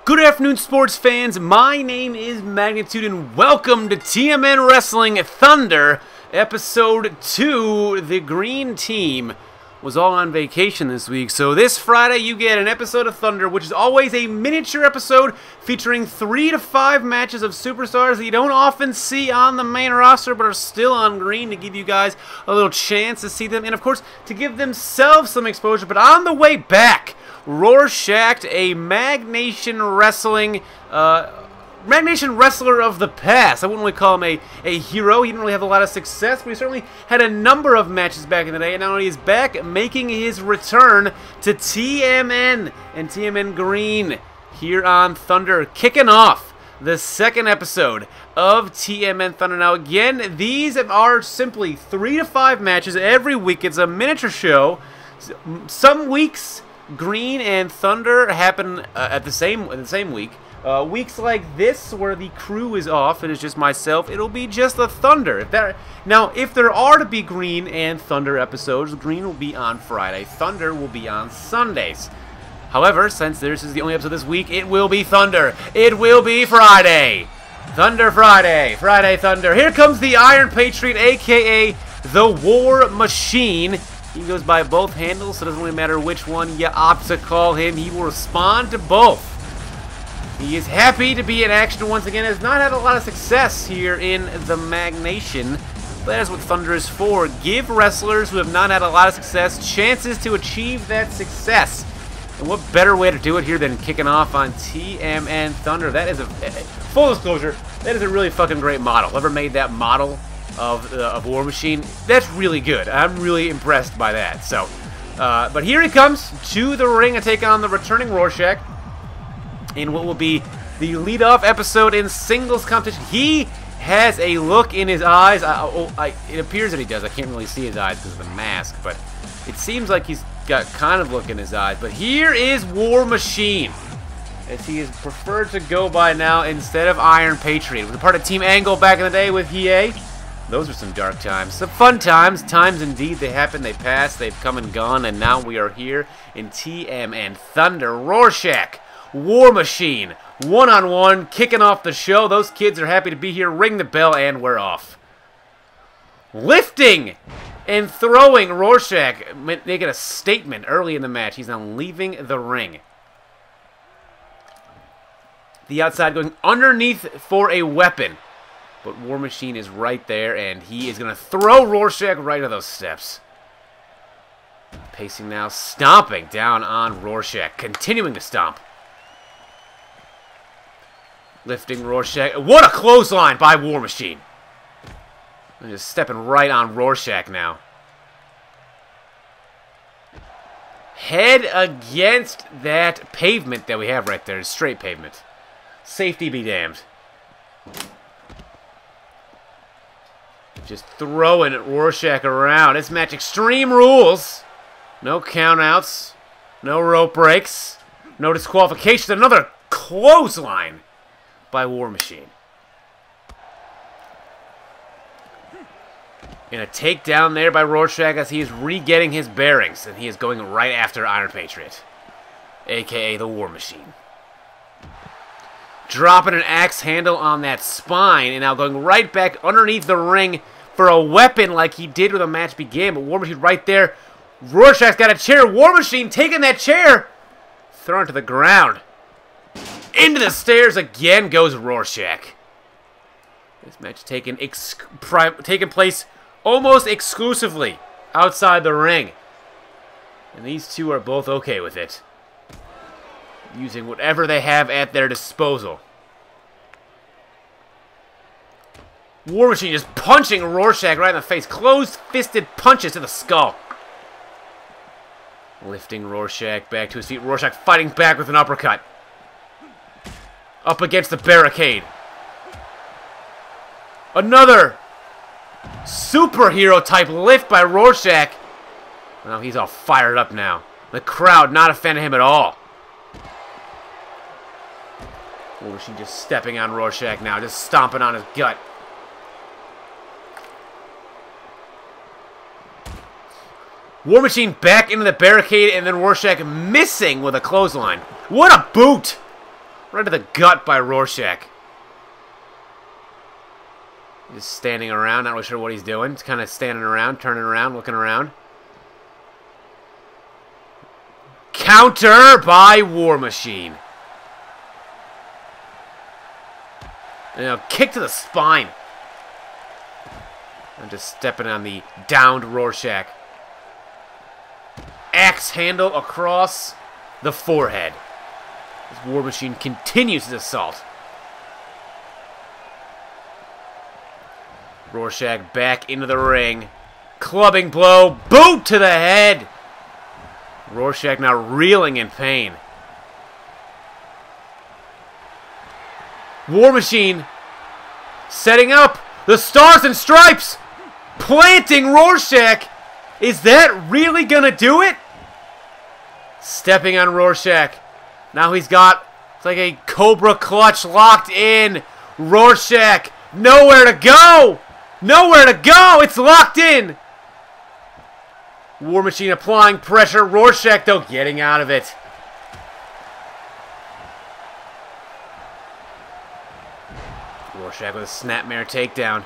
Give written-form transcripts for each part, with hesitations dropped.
Good afternoon, sports fans. My name is Magnitude, and welcome to TMN Wrestling Thunder, Episode 2. The Green Team was all on vacation this week, so this Friday you get an episode of Thunder, which is always a miniature episode featuring 3 to 5 matches of superstars that you don't often see on the main roster, but are still on green to give you guys a little chance to see them, and of course, to give themselves some exposure. But on the way back, Rorschach, a Mag Nation wrestler of the past. I wouldn't really call him a hero. He didn't really have a lot of success, but he certainly had a number of matches back in the day. And not only is back, making his return to TMN and TMN Green here on Thunder, kicking off the second episode of TMN Thunder. Now again, these are simply 3 to 5 matches every week. It's a miniature show. Some weeks Green and Thunder happen at the same week. Weeks like this, where the crew is off and it's just myself, it'll be just the Thunder. If there are to be Green and Thunder episodes, Green will be on Friday, Thunder will be on Sundays. However, since this is the only episode this week, it will be Thunder. It will be Friday. Thunder Friday. Friday Thunder. Here comes the Iron Patriot, a.k.a. the War Machine. He goes by both handles, so it doesn't really matter which one you opt to call him. He will respond to both. He is happy to be in action once again. Has not had a lot of success here in the Mag Nation. But that is what Thunder is for. Give wrestlers who have not had a lot of success chances to achieve that success. And what better way to do it here than kicking off on TMN Thunder? That is full disclosure, that is a really fucking great model. Whoever made that model of War Machine, that's really good. I'm really impressed by that. So, but here he comes to the ring to take on the returning Rorschach in what will be the lead-off episode in singles competition. He has a look in his eyes. It appears that he does. I can't really see his eyes because of the mask, but it seems like he's got kind of look in his eyes. But here is War Machine, as he is preferred to go by now instead of Iron Patriot. He was a part of Team Angle back in the day with Hiei. Those were some dark times. Some fun times. Times indeed. They happened, they passed, they've come and gone, and now we are here in TMN Thunder. Rorschach, War Machine, one-on-one, kicking off the show. Those kids are happy to be here. Ring the bell, and we're off. Lifting and throwing Rorschach, making a statement early in the match. He's now leaving the ring. The outside going underneath for a weapon. But War Machine is right there, and he is going to throw Rorschach right to those steps. Pacing now, stomping down on Rorschach, continuing to stomp. Lifting Rorschach. What a clothesline by War Machine. I'm just stepping right on Rorschach now. Head against that pavement that we have right there. Straight pavement. Safety be damned. Just throwing Rorschach around. This match, Extreme Rules. No countouts. No rope breaks. No disqualifications. Another clothesline by War Machine. And a takedown there by Rorschach as he is re-getting his bearings. And he is going right after Iron Patriot, a.k.a. the War Machine. Dropping an axe handle on that spine, and now going right back underneath the ring for a weapon like he did when the match began. But War Machine right there. Rorschach's got a chair. War Machine taking that chair, throwing it to the ground. Into the stairs again goes Rorschach. This match taking place almost exclusively outside the ring. And these two are both okay with it, using whatever they have at their disposal. War Machine just punching Rorschach right in the face. Closed-fisted punches to the skull. Lifting Rorschach back to his feet. Rorschach fighting back with an uppercut. Up against the barricade. Another superhero-type lift by Rorschach. Well, he's all fired up now. The crowd not a fan of him at all. War Machine just stepping on Rorschach now, just stomping on his gut. War Machine back into the barricade, and then Rorschach missing with a clothesline. What a boot! Right to the gut by Rorschach. Just standing around, not really sure what he's doing. He's kind of standing around, turning around, looking around. Counter by War Machine. And kick to the spine. I'm just stepping on the downed Rorschach. Axe handle across the forehead. This War Machine continues his assault. Rorschach back into the ring. Clubbing blow. Boot to the head. Rorschach now reeling in pain. War Machine setting up the Stars and Stripes. Planting Rorschach. Is that really going to do it? Stepping on Rorschach. Now he's got, it's like a Cobra clutch locked in. Rorschach, nowhere to go. Nowhere to go. It's locked in. War Machine applying pressure. Rorschach, though, getting out of it. Rorschach with a snapmare takedown.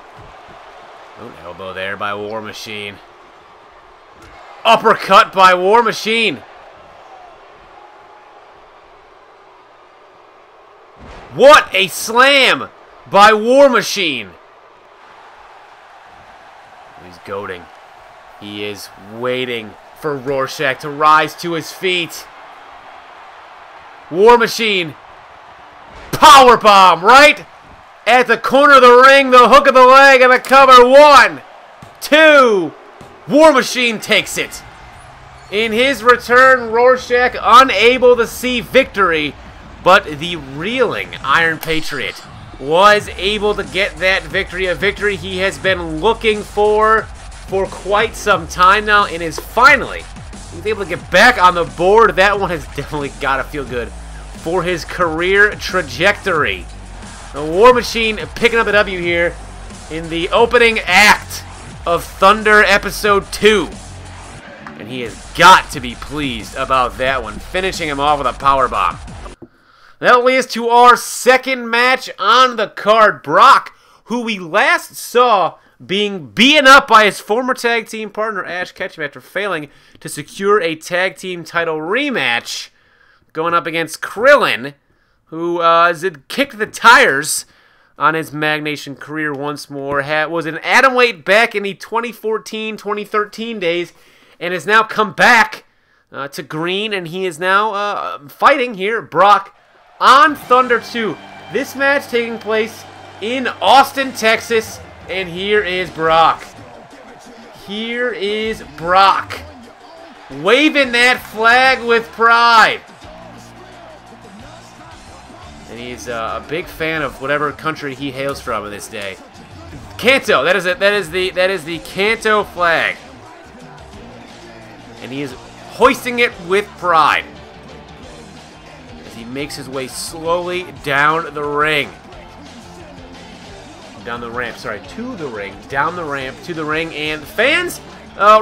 Oh, elbow there by War Machine. Uppercut by War Machine. What a slam by War Machine. He's goading. He is waiting for Rorschach to rise to his feet. War Machine. Powerbomb right at the corner of the ring. The hook of the leg and the cover. 1, 2. War Machine takes it. In his return, Rorschach unable to see victory, but the reeling Iron Patriot was able to get that victory, a victory he has been looking for quite some time now, and is finally, he's able to get back on the board. That one has definitely got to feel good for his career trajectory. The War Machine picking up a W here in the opening act of Thunder Episode 2. And he has got to be pleased about that one, finishing him off with a powerbomb. That leads to our second match on the card. Brock, who we last saw being beaten up by his former tag team partner Ash Ketchum after failing to secure a tag team title rematch, going up against Krillin, who kicked the tires on his Mag Nation career once more. Was an atomweight back in the 2014-2013 days, and has now come back to green, and he is now fighting here, Brock, on Thunder 2. This match taking place in Austin, Texas, and here is Brock. Here is Brock, waving that flag with pride. And he's a big fan of whatever country he hails from in this day. Kanto, that is it. That is the Kanto flag. And he is hoisting it with pride as he makes his way slowly down the ring. Down the ramp, sorry, to the ring. Down the ramp, to the ring. And fans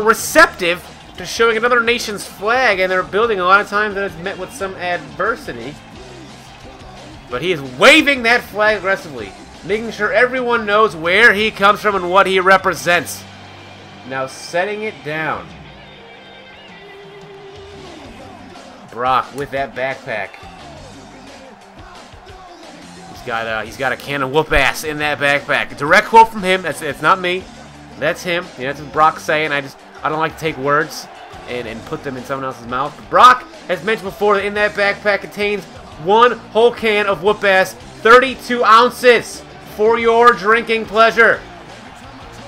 receptive to showing another nation's flag, and they're building a lot of times that it's met with some adversity. But he is waving that flag aggressively, making sure everyone knows where he comes from and what he represents. Now setting it down. Brock with that backpack. He's got a can of whoop ass in that backpack. A direct quote from him. It's not me. That's him. Yeah, that's what Brock's saying. I don't like to take words and put them in someone else's mouth. But Brock has mentioned before that in that backpack contains one whole can of whoop ass, 32 ounces for your drinking pleasure.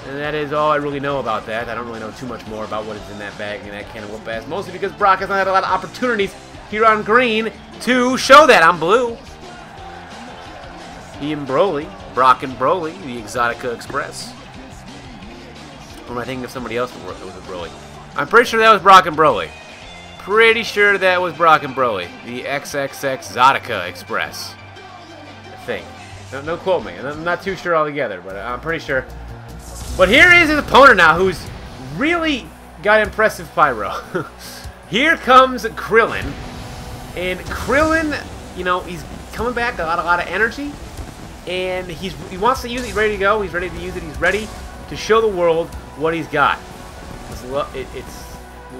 And that is all I really know about that. I don't really know too much more about what is in that bag and that can of whoop ass. Mostly because Brock has not had a lot of opportunities here on green to show that. On blue, he and Broly, Brock and Broly, the Exotica Express. Or am I thinking of somebody else that was with Broly? I'm pretty sure that was Brock and Broly. Pretty sure that was Brock and Broly, the XXX Exotica Express. I think. Don't quote me. I'm not too sure altogether, but I'm pretty sure. But here is his opponent now, who's really got impressive pyro. Here comes Krillin. And Krillin you know, he's coming back, a lot of energy, and he wants to use it. He's ready to go. He's ready to use it. He's ready to show the world what he's got. It's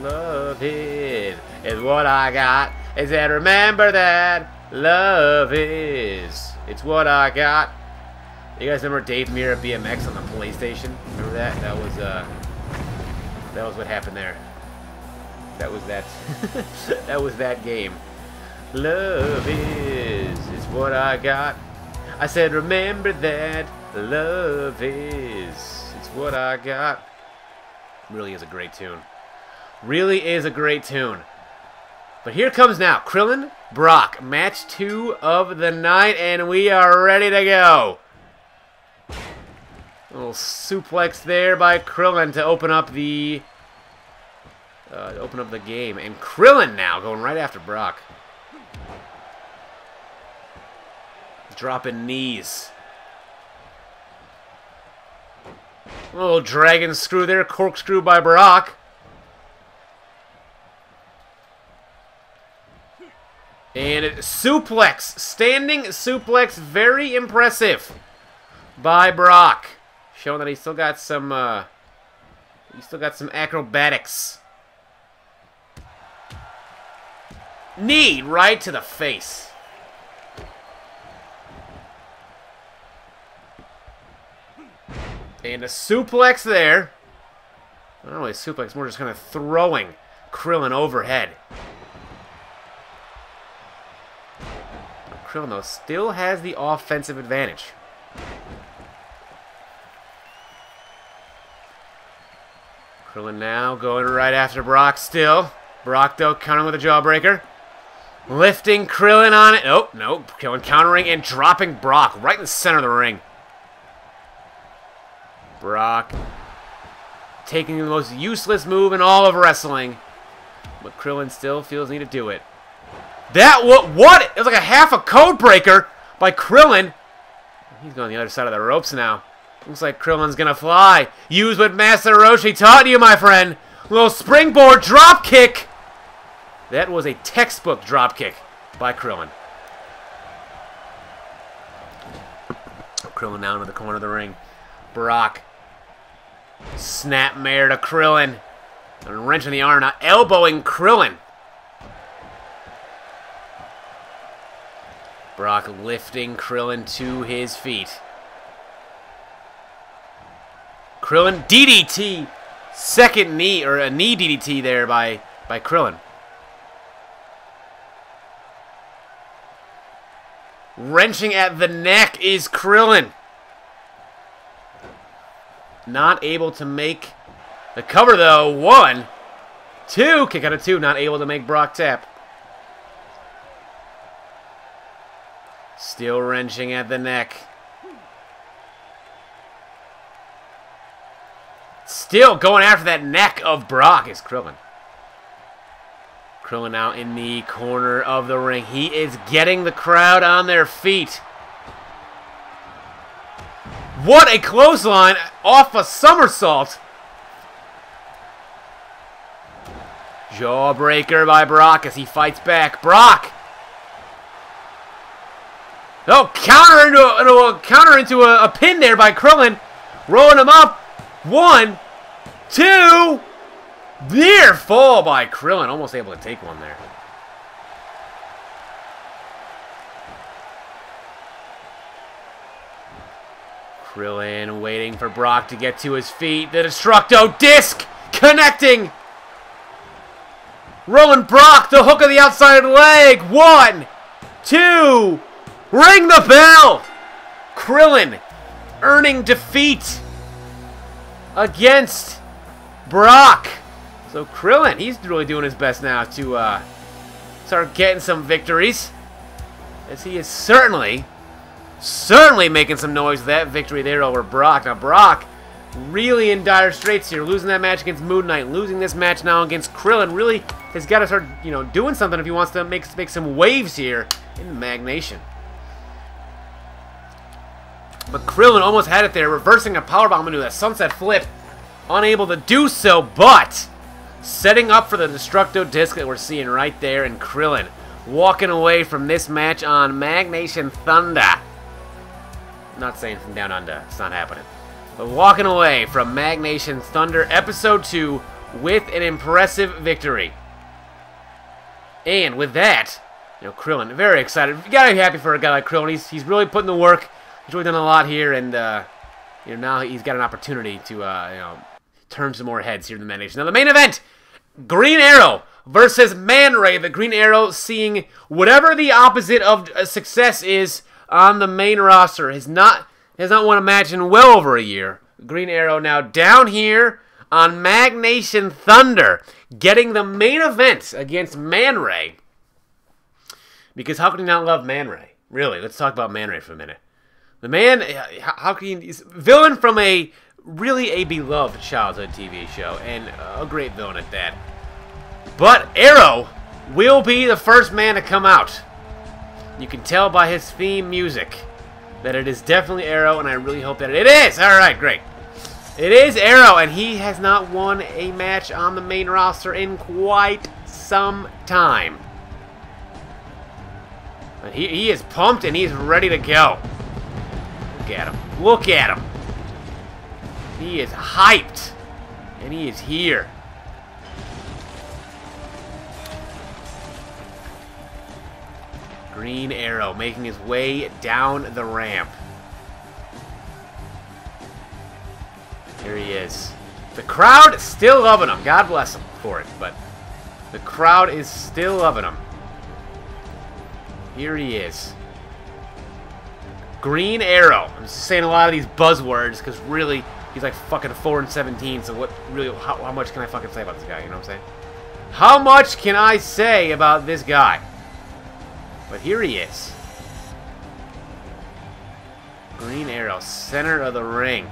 love is what I got. Is that remember that love is. It's what I got. You guys remember Dave Mirra BMX on the PlayStation? Remember that? That was what happened there. That was that. That was that game. Love is what I got. I said, remember that love is. It's what I got. Really is a great tune. Really is a great tune. But here comes now Krillin, Brock, match 2 of the night, and we are ready to go. A little suplex there by Krillin to open up the game, and Krillin now going right after Brock, dropping knees. A little dragon screw there, corkscrew by Brock. And suplex, standing suplex, very impressive by Brock, showing that he's still got some acrobatics. Knee right to the face. And a suplex there. Not really a suplex, more just kind of throwing Krillin overhead. Krillin, though, still has the offensive advantage. Krillin now going right after Brock still. Brock, though, countering with a jawbreaker. Lifting Krillin on it. Oh, no. Krillin countering and dropping Brock right in the center of the ring. Brock taking the most useless move in all of wrestling. But Krillin still feels the need to do it. What? It was like a half a code breaker by Krillin. He's going the other side of the ropes now. Looks like Krillin's going to fly. Use what Master Rorschach taught you, my friend. A little springboard drop kick. That was a textbook drop kick by Krillin. Krillin down to the corner of the ring. Brock. Snapmare to Krillin. And wrench in the arm, now elbowing Krillin. Brock lifting Krillin to his feet. Krillin DDT. Second knee, or a knee DDT there by Krillin. Wrenching at the neck is Krillin. Not able to make the cover, though. 1, 2. Kick out of 2. Not able to make Brock tap. Still wrenching at the neck. Still going after that neck of Brock is Krillin. Krillin now in the corner of the ring. He is getting the crowd on their feet. What a clothesline off a somersault. Jawbreaker by Brock as he fights back. Brock. Oh, counter into a pin there by Krillin. Rolling him up. 1, 2. Near fall by Krillin. Almost able to take one there. Krillin waiting for Brock to get to his feet. The Destructo Disc connecting. Rolling Brock, the hook of the outside leg. 1, 2. Ring the bell. Krillin earning defeat against Brock. So Krillin, he's really doing his best now to start getting some victories, as he is certainly making some noise with that victory there over Brock. Now Brock really in dire straits here, losing that match against Moon Knight, losing this match now against Krillin. Really has got to start, doing something if he wants to make some waves here in the Magnation. But Krillin almost had it there, reversing a powerbomb into that sunset flip. Unable to do so, but setting up for the Destructo Disc that we're seeing right there. And Krillin walking away from this match on Mag Nation Thunder. I'm not saying from down under. It's not happening. But walking away from Mag Nation Thunder Episode 2 with an impressive victory. And with that, you know, Krillin, very excited. You gotta be happy for a guy like Krillin. He's really putting the work. He's really done a lot here, and you know, now he's got an opportunity to you know, turn some more heads here in the Mag Nation. Now the main event, Green Arrow versus Manray. The Green Arrow seeing whatever the opposite of success is on the main roster. Has not won a match in well over a year. Green Arrow now down here on Mag Nation Thunder, getting the main event against Manray. Because how can you not love Manray? Really, let's talk about Manray for a minute. The man, how can you... He's a villain from a beloved childhood TV show, and a great villain at that. But Arrow will be the first man to come out. You can tell by his theme music that it is definitely Arrow, and I really hope that it is! Alright, great. It is Arrow, and he has not won a match on the main roster in quite some time. But he is pumped, and he's ready to go. Look at him. Look at him. He is hyped, and he is here. Green Arrow making his way down the ramp. Here he is. The crowd still loving him. God bless him for it, but the crowd is still loving him. Here he is. Green Arrow. I'm just saying a lot of these buzzwords because really he's like fucking 4-17. So what? Really, how much can I fucking say about this guy? You know what I'm saying? How much can I say about this guy? But here he is. Green Arrow, center of the ring.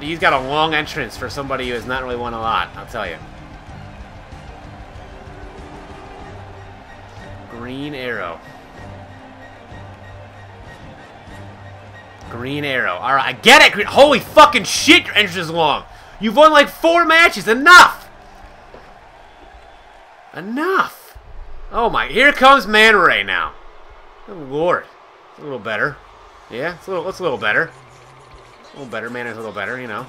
He's got a long entrance for somebody who has not really won a lot, I'll tell you. Green Arrow. Green Arrow. Alright, I get it! Holy fucking shit, your entrance is long! You've won like 4 matches! Enough! Enough! Oh my, here comes Manray now. Oh Lord. It's a little better. Yeah, it's a little better. A little better, Manray's a little better, you know.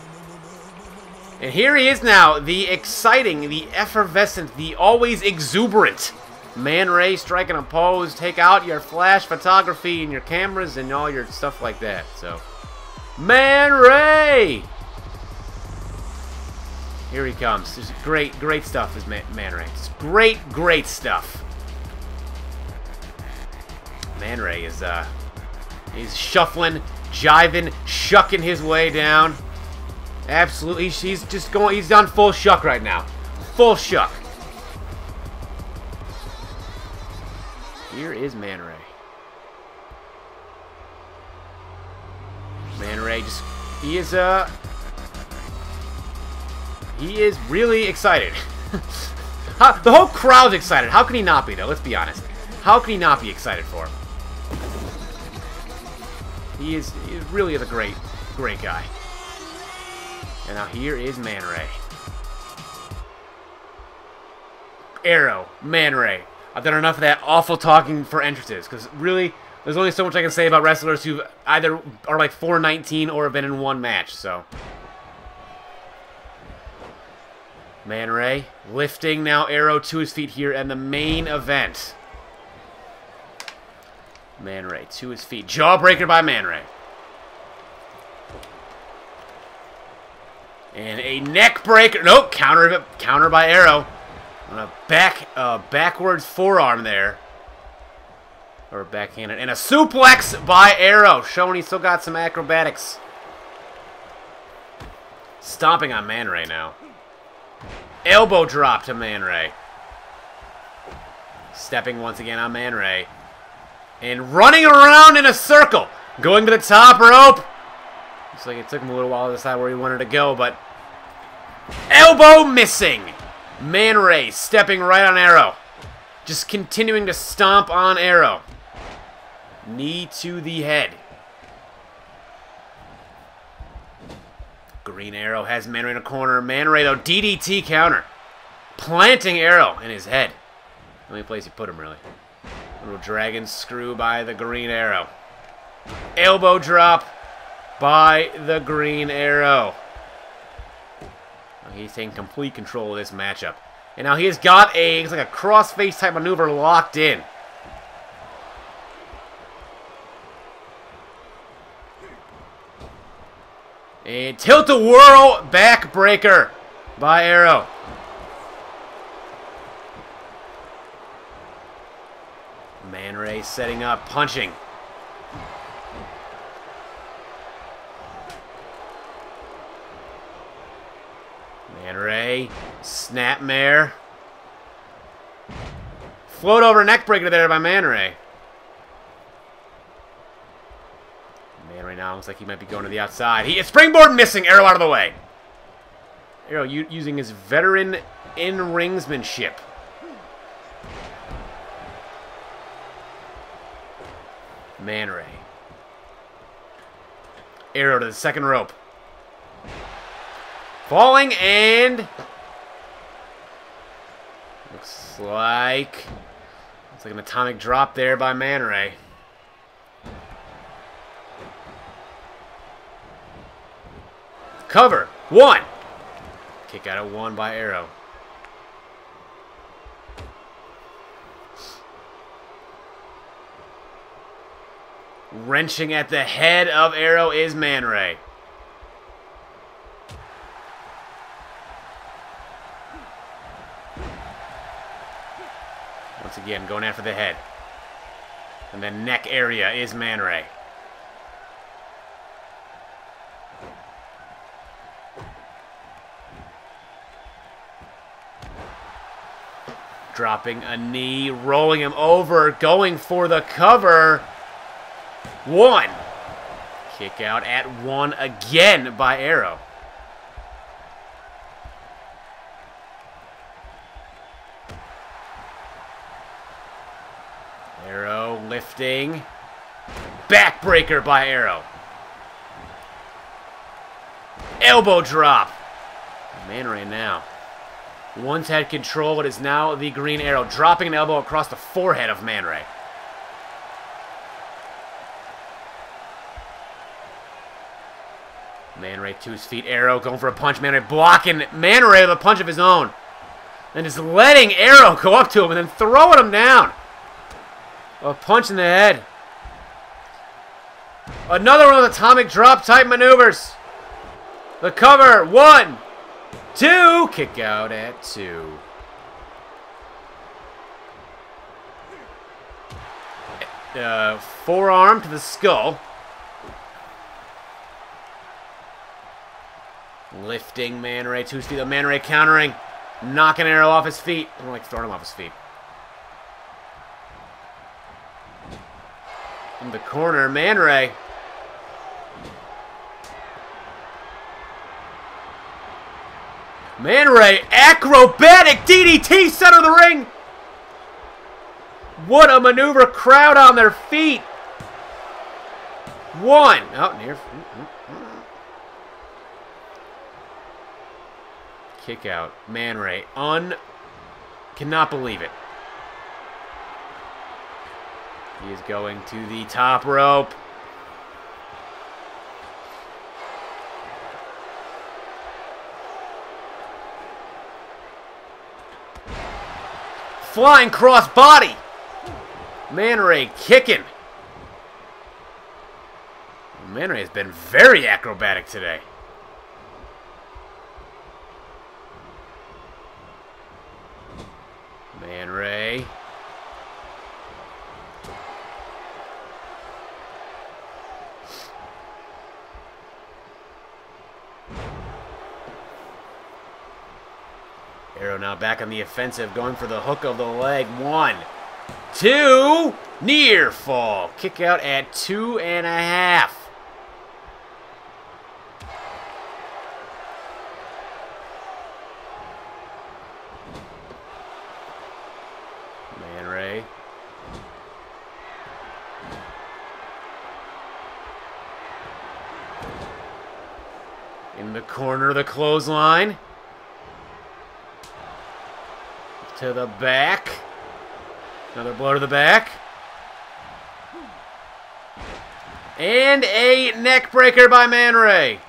And here he is now, the exciting, the effervescent, the always exuberant Manray striking a pose. Take out your flash photography and your cameras and all your stuff like that. So, Manray! Here he comes. This is great stuff, this Manray. It's great stuff. Manray is, he's shuffling, jiving, shucking his way down. Absolutely, he's on full shuck right now. Full shuck. Here is Manray. Manray he is really excited. The whole crowd's excited. How can he not be, though? Let's be honest. How can he not be excited for him? He really is a great guy. And now here is Manray. Arrow, Manray. I've done enough of that awful talking for entrances, because really, there's only so much I can say about wrestlers who either are like 4-19 or have been in one match, so. Manray lifting now Arrow to his feet here in the main event. Manray to his feet. Jawbreaker by Manray. And a neck breaker. Nope, counter by Arrow. On a backwards forearm there. Or backhanded. And a suplex by Arrow, showing he's still got some acrobatics. Stomping on Manray now. Elbow drop to Manray. Stepping once again on Manray. And running around in a circle. Going to the top rope. Looks like it took him a little while to decide where he wanted to go, but elbow missing. Manray stepping right on Arrow. Just continuing to stomp on Arrow. Knee to the head. Green Arrow has Manray in a corner. Manray, though, DDT counter. planting arrow in his head. The only place you put him, really. Little dragon screw by the green arrow. Elbow drop by the green arrow. He's taking complete control of this matchup. And now he has got it's like a cross-face type maneuver locked in. A tilt-a-whirl backbreaker by Arrow. Manray setting up, punching. Manray, snapmare. Float over neckbreaker there by Manray. Manray now looks like he might be going to the outside. He is springboard missing. Arrow out of the way. Arrow using his veteran in-ringsmanship. Manray. Arrow to the second rope. Falling and looks like an atomic drop there by Manray. Cover. 1. Kick out at 1 by Arrow. Wrenching at the head of Arrow is Manray. Once again, going after the head. And the neck area is Manray. Dropping a knee, rolling him over, going for the cover. 1. Kick out at 1 again by Arrow. Arrow lifting. Backbreaker by Arrow. Elbow drop. Manray now. Once had control, it is now the green Arrow. Dropping an elbow across the forehead of Manray. Manray to his feet. Arrow going for a punch. Manray blocking Manray with a punch of his own. And just letting Arrow go up to him and then throwing him down. A punch in the head. Another one of the atomic drop type maneuvers. The cover. 1, 2. Kick out at 2. Forearm to the skull. Lifting Manray to his feet. Manray countering. Knocking Arrow off his feet. I don't like throwing him off his feet. In the corner, Manray. Manray, acrobatic DDT, center of the ring. What a maneuver, crowd on their feet. 1. Oh, near. Kick out. Manray, cannot believe it. He is going to the top rope. Flying cross body. Manray kicking. Manray has been very acrobatic today. Manray. Arrow now back on the offensive, going for the hook of the leg. 1, 2, near fall. Kick out at 2.5. Manray. In the corner, the clothesline. To the back. Another blow to the back. And a neck breaker by Manray.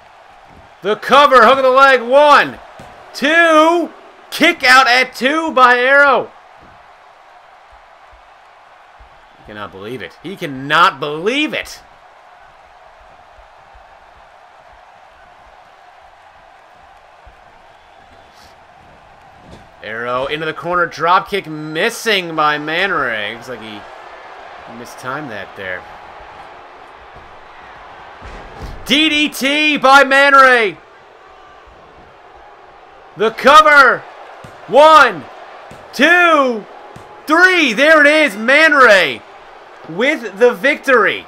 The cover, hook of the leg, 1, 2. Kick out at 2 by Arrow. He cannot believe it. He cannot believe it. Arrow into the corner, drop kick missing by Manray. Looks like he mistimed that there. DDT by Manray. The cover. 1, 2, 3. There it is. Manray with the victory.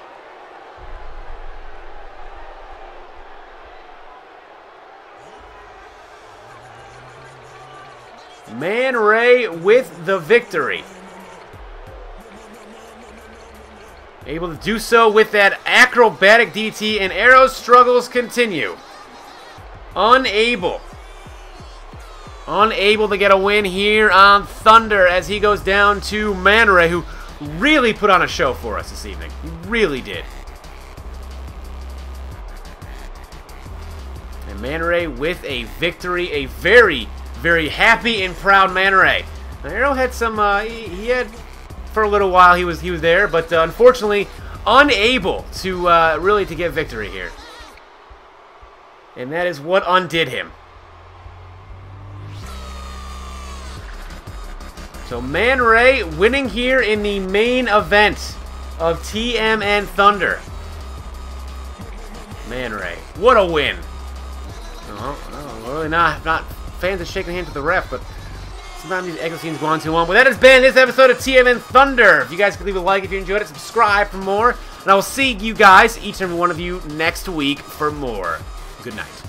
Manray with the victory. Able to do so with that acrobatic DT, and Arrow's struggles continue. Unable to get a win here on Thunder as he goes down to Manray, who really put on a show for us this evening. He really did. And Manray with a victory, a very, very happy and proud Manray. Now, Arrow had some, he had, for a little while, he was there, but unfortunately, unable to really to get victory here. And that is what undid him. So Manray winning here in the main event of TMN Thunder. Manray, what a win! Oh, really not fans of shaking hands with the ref, but sometimes these exit scenes go on too long. But that has been this episode of TMN Thunder. If you guys could leave a like if you enjoyed it, subscribe for more, and I will see you guys, each and every one of you, next week for more. Good night.